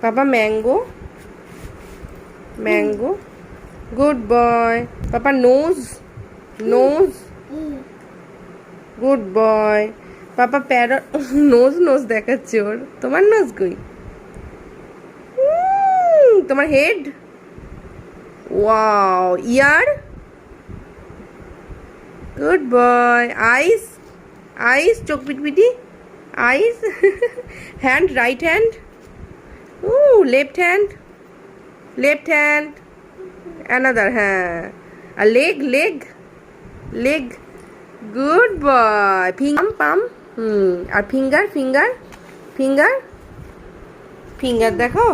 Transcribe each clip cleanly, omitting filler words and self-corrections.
পাপা mango, mango, good boy. Papa nose, nose, good boy. Papa parrot, nose nose দেখাচ্ছে ওর। তোমার nose কই? তোমার head, wow. Ear, good boy. Eyes, eyes, চোখ পিটপিটি, আইস। হ্যান্ড, রাইট হ্যান্ড, ও left hand, left hand, another, হ্যাঁ। আর leg, leg, leg, good boy. Palm palm, আর ফিঙ্গার, ফিঙ্গার, ফিঙ্গার, ফিঙ্গার দেখো।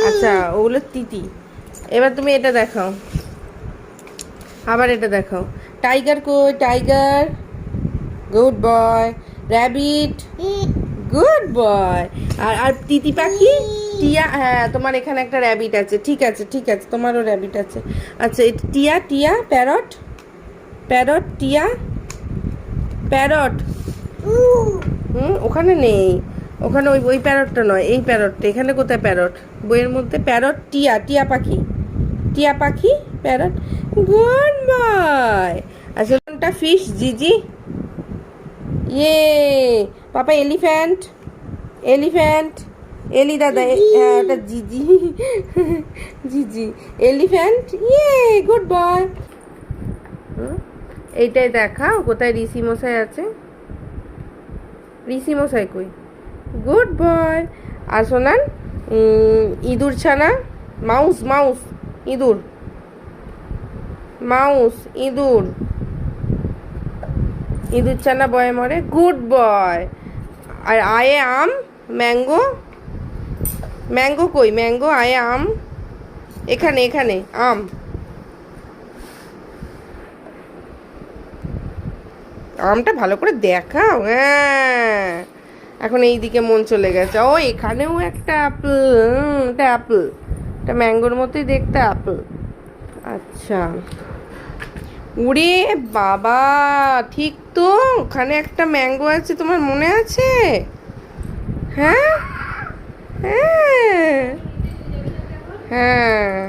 আচ্ছা ওগুলো তিতি। এবার তুমি এটা দেখাও, আবার এটা দেখাও। টাইগার কই? Tiger, good boy. Rabbit, good boy. আর আর তিতি পাখি, টিয়া, হ্যাঁ তোমার এখানে একটা র্যাবিট আছে, ঠিক আছে ঠিক আছে, তোমারও র্যাবিট আছে। আচ্ছা এটা টিয়া, টিয়া, প্যারট, প্যারট, টিয়া, প্যারট। ওখানে নেই, ওখানে ওই ওই প্যারটটা নয়, এই প্যারটটা। এখানে কোথায় প্যারট? বইয়ের মধ্যে প্যারট, টিয়া, টিয়া পাখি, টিয়া পাখি, প্যারট, গুড বয়। আচ্ছা কোনটা ফিশ? জিজি, ইয়ে। পাপা এলিফ্যান্ট, এলিফ্যান্ট, এলি দাদা, হ্যাঁ ওটা জিজি, জিজি, এলিফ্যান্ট, ইয়ে, গুড বয়। এইটাই দেখাও কোথায় ঋষি মশাই আছে। ঋষি মশাই কই? Good boy. আর শোনান, ইঁদুর ছানা, মাউস, মাউস, ইঁদুর, মাউস, ইঁদুর, ইঁদুর ছানা বয়ে মরে, গুড বয়। আর আয়ে আম, ম্যাঙ্গো, ম্যাঙ্গো কই? ম্যাঙ্গো, আয়ে আম, এখানে এখানে আম। আমটা ভালো করে দেখাও, হ্যাঁ। এখন এই দিকে মন চলে গেছে। ও এখানেও একটা অ্যাপেল, এটা অ্যাপেল, এটা ম্যাঙ্গোর মতোই দেখতে, অ্যাপেল। আচ্ছা, উড়ে বাবা, ঠিক তো, ওখানে একটা ম্যাঙ্গো আছে, তোমার মনে আছে? হ্যাঁ, হ্যাঁ, হ্যাঁ।